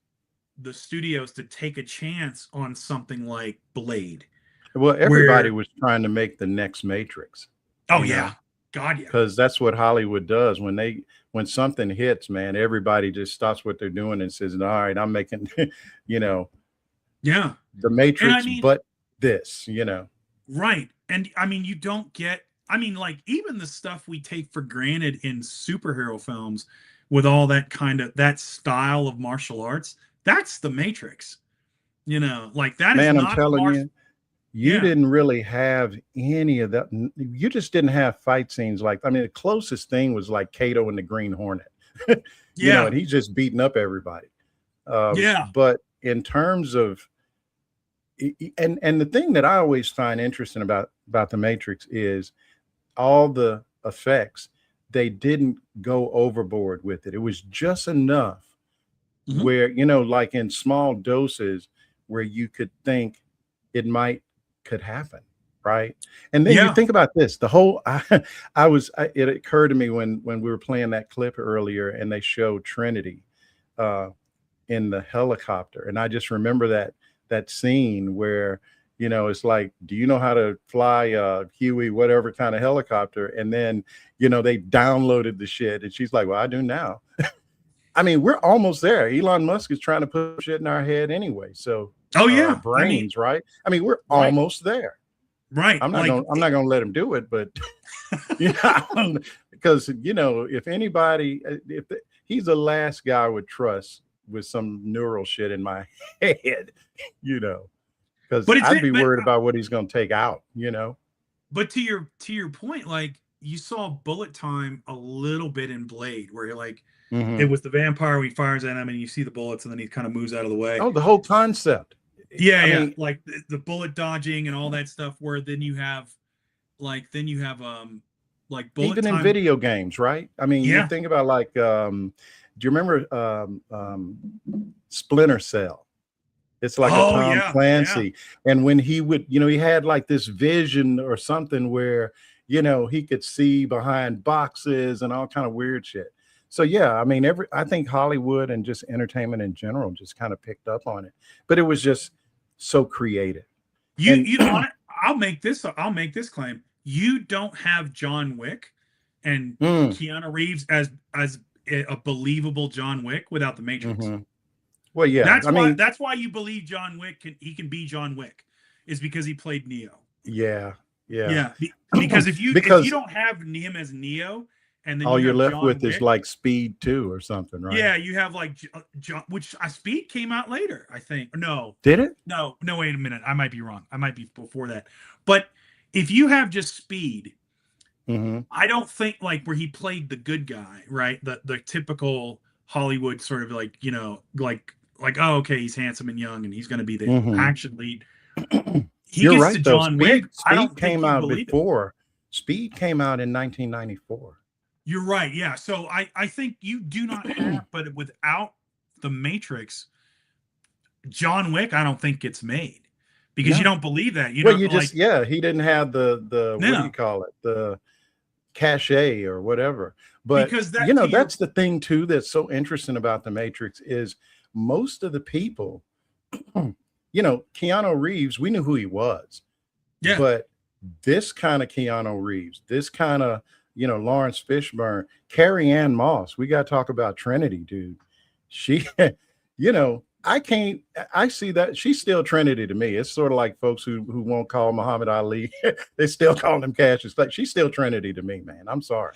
the studios to take a chance on something like Blade. Well, everybody was trying to make the next Matrix. Oh yeah. God, yeah. Because that's what Hollywood does. When something hits, man, everybody just stops what they're doing and says, all right, I'm making, you know, Yeah. the And I Matrix, mean, but this, you know. right. And I mean, you don't get, I mean, like even the stuff we take for granted in superhero films with all that kind of that style of martial arts, that's the Matrix. You know, like that is Man, I'm not the telling martial. you, you Yeah. didn't really have any of that. You just didn't have fight scenes like, I mean, the closest thing was like Kato and the Green Hornet, you know, Yeah. and he's just beating up everybody. Yeah. But in terms of, and the thing that I always find interesting about the Matrix is all the effects. They didn't go overboard with it. It was just enough where, you know, like in small doses where you could think could happen, right? And then you Yeah. think about this, the whole it occurred to me when we were playing that clip earlier and they showed Trinity in the helicopter, and I just remember that scene where, you know, it's like, do you know how to fly Huey whatever kind of helicopter? And then, you know, they downloaded the shit and she's like, well, I do now. I mean, we're almost there. Elon Musk is trying to put shit in our head anyway. So Oh yeah. our brains, right? I mean, we're right. almost there. Right. I'm not gonna let him do it, but you know, because you know, if anybody, he's the last guy I would trust with some neural shit in my head, you know, because I'd be worried about what he's gonna take out, you know. But to your point, like you saw bullet time a little bit in Blade, where you're like, it was the vampire, he fires at him and you see the bullets and then he kind of moves out of the way. Oh, the whole concept. Yeah, I mean, like the bullet dodging and all that stuff, where then you have like bullet even time. In video games, right? I mean, you think about like do you remember Splinter Cell? It's like a Tom Clancy. And when he would, you know, he had like this vision or something where, you know, he could see behind boxes and all kind of weird shit. So yeah, I mean, I think Hollywood and just entertainment in general just kind of picked up on it, but it was just so creative. You know, I'll make this claim. You don't have John Wick and Keanu Reeves as a believable John Wick without the Matrix. Well, yeah, that's why you believe John Wick can be John Wick, is because he played Neo. Yeah. Because if you don't have him as Neo, and then all you're left John with Wick, is like Speed 2 or something, right? Yeah, you have like John, which Speed came out later, I think. No, did it? No. Wait a minute, I might be wrong. I might be before that. But if you have just Speed, I don't think like where he played the good guy, right? The typical Hollywood sort of like, you know, like oh, okay, he's handsome and young and he's going to be the action lead. You're right, though. John Wick. Speed came out before. Speed came out in 1994. You're right. Yeah. So I think you do not have, but without the Matrix, John Wick, I don't think gets made because you don't believe that. You he didn't have the what do you call it? The cachet or whatever. But because that's the thing too that's so interesting about the Matrix is most of the people, you know, Keanu Reeves, we knew who he was. Yeah. But this kind of Keanu Reeves, this kind of, you know, Lawrence Fishburne, Carrie Ann Moss. We got to talk about Trinity, dude. She, you know, I see that she's still Trinity to me. It's sort of like folks who won't call Muhammad Ali. They still call him Cassius. Like she's still Trinity to me, man. I'm sorry.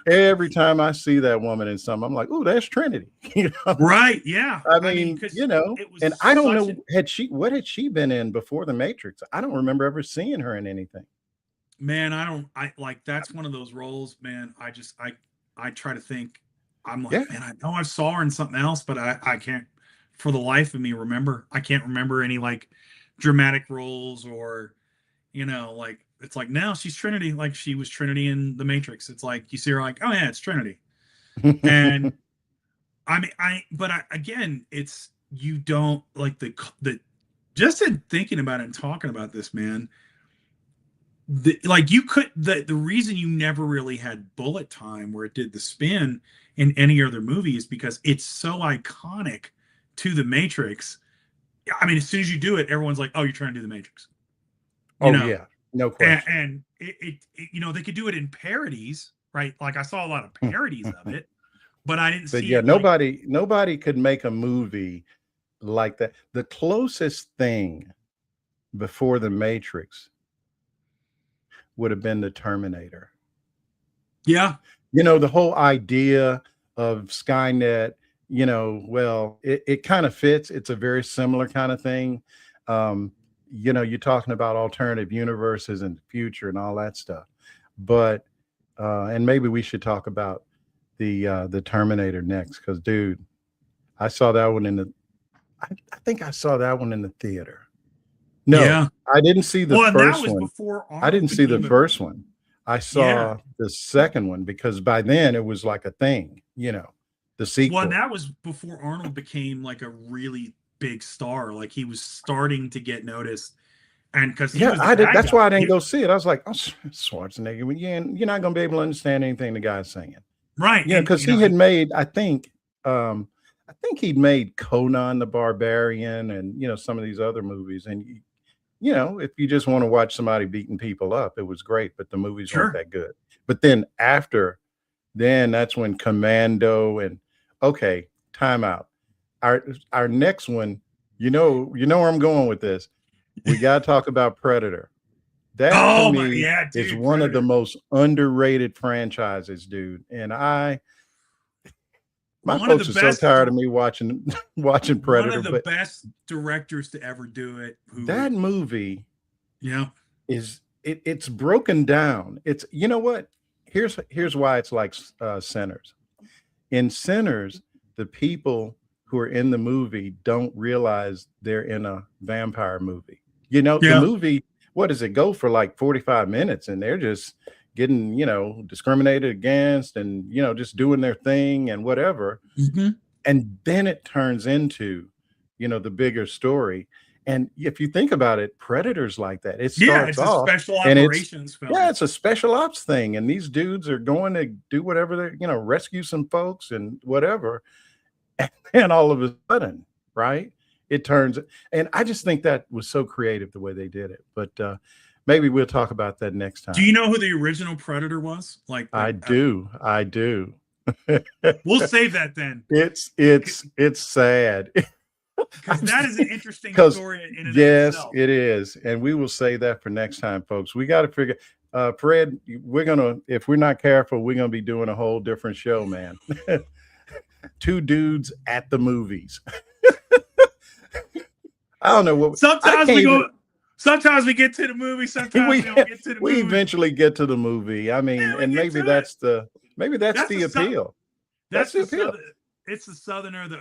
Every time I see that woman in something, I'm like, oh, that's Trinity. You know? Right. Yeah. I mean, you know, and I don't know, what had she been in before the Matrix? I don't remember ever seeing her in anything. Man, I like that's one of those roles, man. I try to think. I'm like, man, I know I saw her in something else, but I can't for the life of me remember. I can't remember any like dramatic roles or, you know, like it's like now she's Trinity, like she was Trinity in the Matrix. It's like you see her like, oh yeah, it's Trinity. And again, it's you don't like the just in thinking about it and talking about this, man. The reason you never really had bullet time where it did the spin in any other movie is because it's so iconic to the Matrix. I mean, as soon as you do it, everyone's like, oh, you're trying to do the Matrix. You know? No question. And you know, they could do it in parodies, right? Like I saw a lot of parodies of it, but I didn't But see yeah, it like, nobody could make a movie like that. The closest thing before the Matrix would have been the Terminator. yeah. You know, the whole idea of Skynet, you know, well, it kind of fits. It's a very similar kind of thing. You know, you're talking about alternative universes in the future and all that stuff. But and maybe we should talk about the Terminator next, because dude, I saw that one in the I think I saw that one in the theater. No, Yeah. I didn't see the Well, and that first was one. before I didn't see the became a- first one. I saw Yeah. the second one because by then it was like a thing, you know, the sequel. Well, and that was before Arnold became like a really big star. Like he was starting to get noticed. And because Yeah, I did. That's why I didn't go see it. I was like, oh, Schwarzenegger, you're not going to be able to understand anything the guy's saying. Right. Yeah, because he had made, I think he'd made Conan the Barbarian and, you know, some of these other movies. And, you know, if you just want to watch somebody beating people up, it was great, but the movies weren't that good. But then that's when Commando and, okay, time out. Our next one, you know where I'm going with this. We got to talk about Predator. That to me is one of the most underrated franchises, dude. And my folks are so tired of me watching Predator. One of the best directors to ever do it. That movie, yeah, it's broken down. It's, you know what? Here's why it's like Sinners. In Sinners, the people who are in the movie don't realize they're in a vampire movie. You know, the movie, what does it go for like 45 minutes? And they're just getting, you know, discriminated against and, you know, just doing their thing and whatever. Mm-hmm. And then it turns into, you know, the bigger story. And if you think about it, Predator's like that. It starts off, a special operations film. Yeah, it's a special ops thing. And these dudes are going to do whatever they, you know, rescue some folks and whatever. And all of a sudden, right, it turns. And I just think that was so creative the way they did it. But maybe we'll talk about that next time. Do you know who the original Predator was? I do. We'll save that then. It's sad. Because that is an interesting story in and of itself. It is. And we will save that for next time, folks. We got to figure, Fred, if we're not careful, we're going to be doing a whole different show, man. Two dudes at the movies. I don't know what. Sometimes we get to the movie. Sometimes we don't get to the movie. We eventually get to the movie. I mean, and maybe that's the appeal. That's the appeal. It's the Southerner, the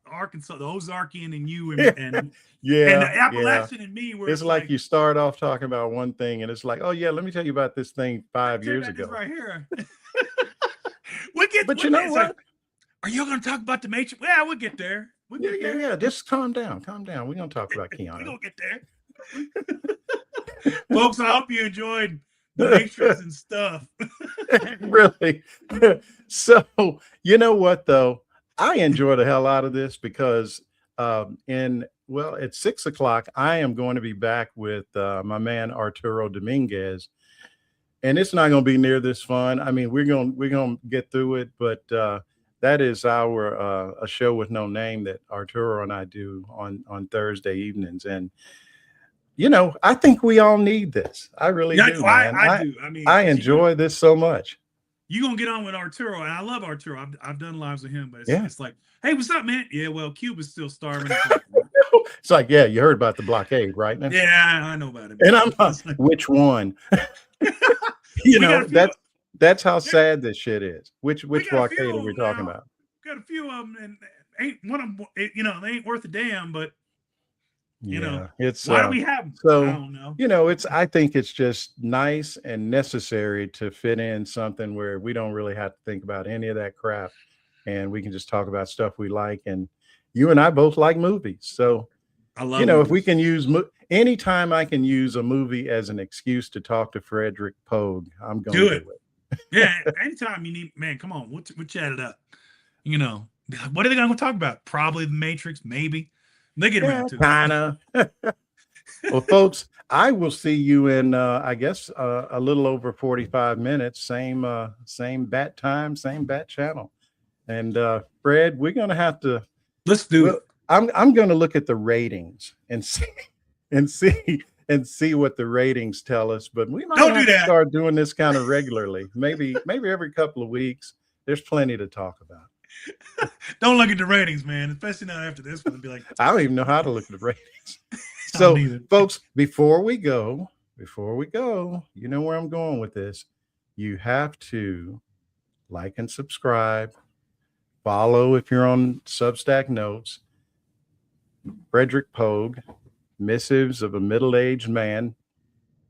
Arkansas, the Ozarkian, and you, and the Appalachian and me. Where it's like you start off talking about one thing, and it's like, oh yeah, let me tell you about this thing 5 years ago. Right here. But you know what? Like, are you going to talk about the Matrix? Yeah, we'll get there. Yeah. Just calm down. We're going to talk about Keanu. We're going to get there. Folks, I hope you enjoyed the Matrix and stuff. Really? So, you know what, though? I enjoy the hell out of this because at 6 o'clock, I am going to be back with my man Arturo Dominguez. And it's not going to be near this fun. I mean, we're going to get through it, but that is our a show with no name that Arturo and I do on Thursday evenings. And, you know, I think we all need this. I really do, man. I do. I mean, I enjoy this so much. You're going to get on with Arturo, and I love Arturo. I've done lives with him, but it's like, hey, what's up, man? Yeah, well, Cuba's still starving. It's like, yeah, you heard about the blockade, right? Yeah, I know about it. And I'm like, which one? You know, that's how sad this shit is. Which blockade are we talking about? Got a few of them, and ain't one of them. You know, they ain't worth a damn. But you know, it's why do we have them? So I don't know. You know, I think it's just nice and necessary to fit in something where we don't really have to think about any of that crap, and we can just talk about stuff we like. And you and I both like movies, so I love. You know, movies. If we can use anytime I can use a movie as an excuse to talk to Frederick Pogue, I'm going to do it. Yeah, anytime you need, man, come on, we'll chat it up. You know, what are they going to talk about? Probably the Matrix, maybe. They get around to kind of. Well, folks, I will see you in, I guess, a little over 45 minutes. Same bat time, same bat channel. And Fred, we're going to have to. Let's do it. I'm going to look at the ratings and see what the ratings tell us. But we might have to start doing this kind of regularly. Maybe every couple of weeks. There's plenty to talk about. Don't look at the ratings, man. Especially not after this one. Be like, I don't even know how to look at the ratings. So, folks, before we go, you know where I'm going with this. You have to like and subscribe. Follow if you're on Substack Notes. Frederick Pogue, Missives of a Middle-Aged Man.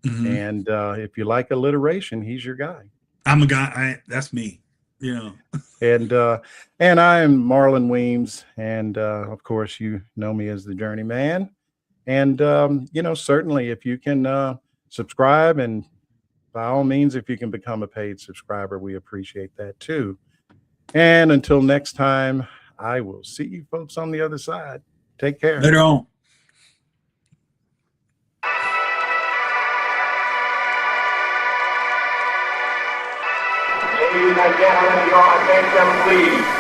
mm-hmm. And if you like alliteration, he's your guy. I'm a guy. That's me. You know. And I am Marlon Weems, and of course you know me as the Journeyman. And certainly if you can subscribe, and by all means, if you can become a paid subscriber, we appreciate that too. And until next time, I will see you folks on the other side. Take care. Later on. Ladies and gentlemen, your attention, please.